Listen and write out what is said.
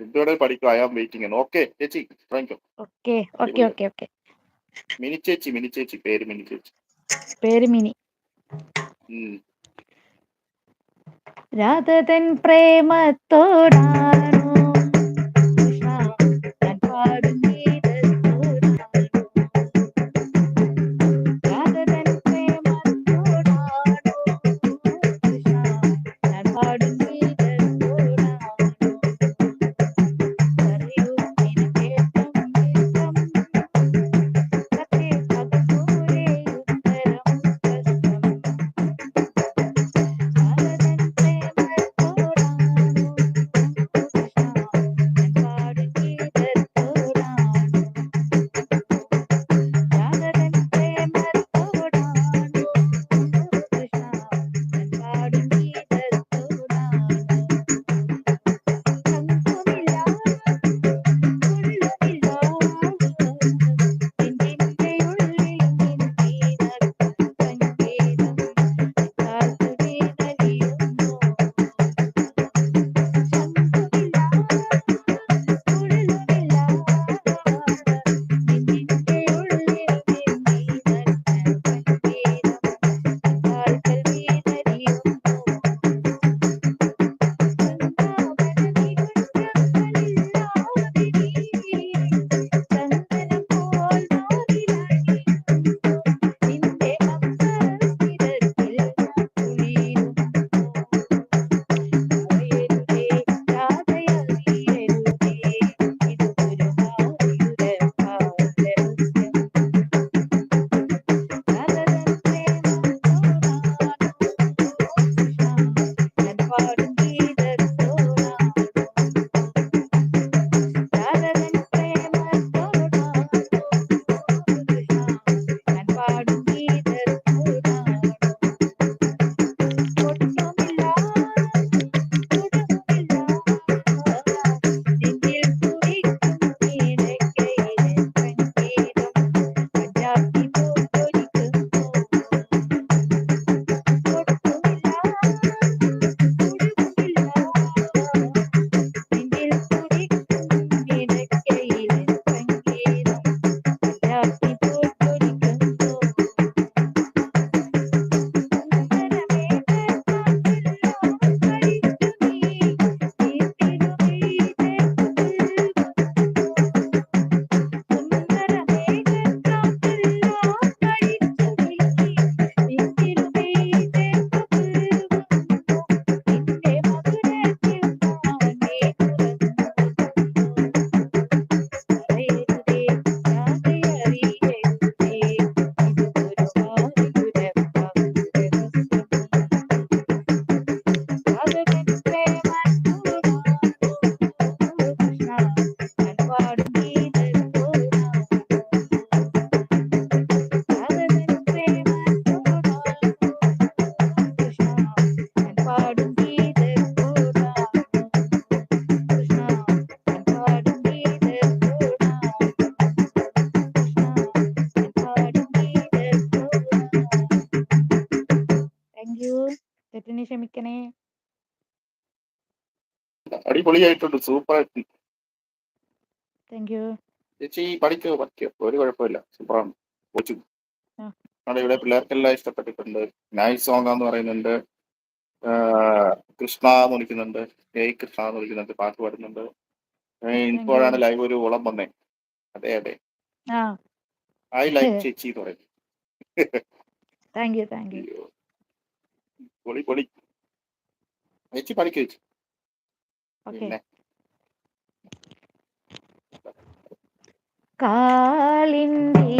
എന്തുവേണേ പഠിക്കും. I am waiting. Okay ചേച്ചി തുടങ്ങിക്കോ. Okay okay okay okay. Mini ചേച്ചി പേര് മിനി ചേച്ചി. പേര് മിനി. രാധതൻ പ്രേമത്തോടാണോ കൃഷ്ണ ഞാൻ പാടും ഗീതത്തോടാണോ? രാധതൻ പ്രേമത്തോടാണോ കൃഷ്ണ ഞാൻ പാടും ഗീതത്തോടാണോ? പറയൂ നിനക്കേറ്റം ഇഷ്ടം സത്യ പകൽപോലെ ഉത്തരം സ്പഷ്ടം. രാധതൻ പ്രേമത്തോടാണോ കൃഷ്ണ ഞാൻ പാടും ഗീതത്തോടാണോ? രാധതൻ പ്രേമത്തോടാണോ കൃഷ്ണ ഞാൻ പാടും ഗീതത്തോടാണോ? ശംഖുമില്ല ഉള്ളുമില്ല നെഞ്ചിന്റെ ഉള്ളിൽ നിന്നീനർ സംഗീതം കാത്തുവേ നലിയുന്നു. ശംഖുമില്ല ഉള്ളുമില്ല നെഞ്ചിന്റെ ഉള്ളിൽ നിന്നീനർ സംഗീതം കാൽക്കൽവേ നലിയുന്നു. ചന്ദനം പോൽ മാറിലണിയുന്നു നിന്റെ അംഗസ്ഥിരത്തിൽ ഞാൻ കുളിരുന്നു. അറിയരുതേ രാധയറിയരുതേ ഇത് ഗുരുവായൂരപ്പ രഹസ്യം. രാധതൻ പ്രേമത്തോടാണോ കൃഷ്ണ ഞാൻ പാടും ഗീതത്തോടാണോ? രാധതൻ പ്രേമത്തോടാണോ കൃഷ്ണ ഞാൻ പാടും ഗീതത്തോടാണോ? ഒട്ടുമില്ല ഒടുമില്ല നെഞ്ചിൽ തുടിക്കും നീലക്കയിലെ സംഗീതം പഞ്ചാബി പോലൊലിക്കുന്നു. ഒട്ടുമില്ല ഒടുമില്ല നെഞ്ചിൽ തുടിക്കും നീലക്കയിലെ സംഗീതം പഞ്ചാബി പോലൊലിക്കുന്നു. തെറ്റിന് ക്ഷമിക്കണേ. അടിപൊളിയായിട്ടുണ്ട്. സൂപ്പർ. Thank you. ചേച്ചി പഠിക്കോ ഒരു കുഴപ്പമില്ല. സൂപ്പറാണ്. കൊച്ചു ആ. നമ്മുടെ ഇവിടെ പിള്ളേർക്കെല്ലാം ഇഷ്ടപ്പെട്ടിട്ടുണ്ട്. നൈസ് സോങ് എന്ന് പറയുന്നുണ്ട്. കൃഷ്ണ എന്ന് വിളിക്കുന്നുണ്ട്. ജയ് കൃഷ്ണ എന്ന് വിളിക്കുന്നുണ്ട്. പാട്ട് പാടുന്നുണ്ട്. ഇപ്പോഴാണ് ലൈവ് ഒരു ഉളം വന്നേ. അതെ അതെ. ആ ഐ ലൈക്ക് ചേച്ചി എന്ന് പറയുന്നത്. Thank you thank you. അയ്യോ. പൊളി പൊളി. ചേച്ചി പഠിക്കോ ചേച്ചി? ഓക്കെ. പിന്നെ കാളിന്തി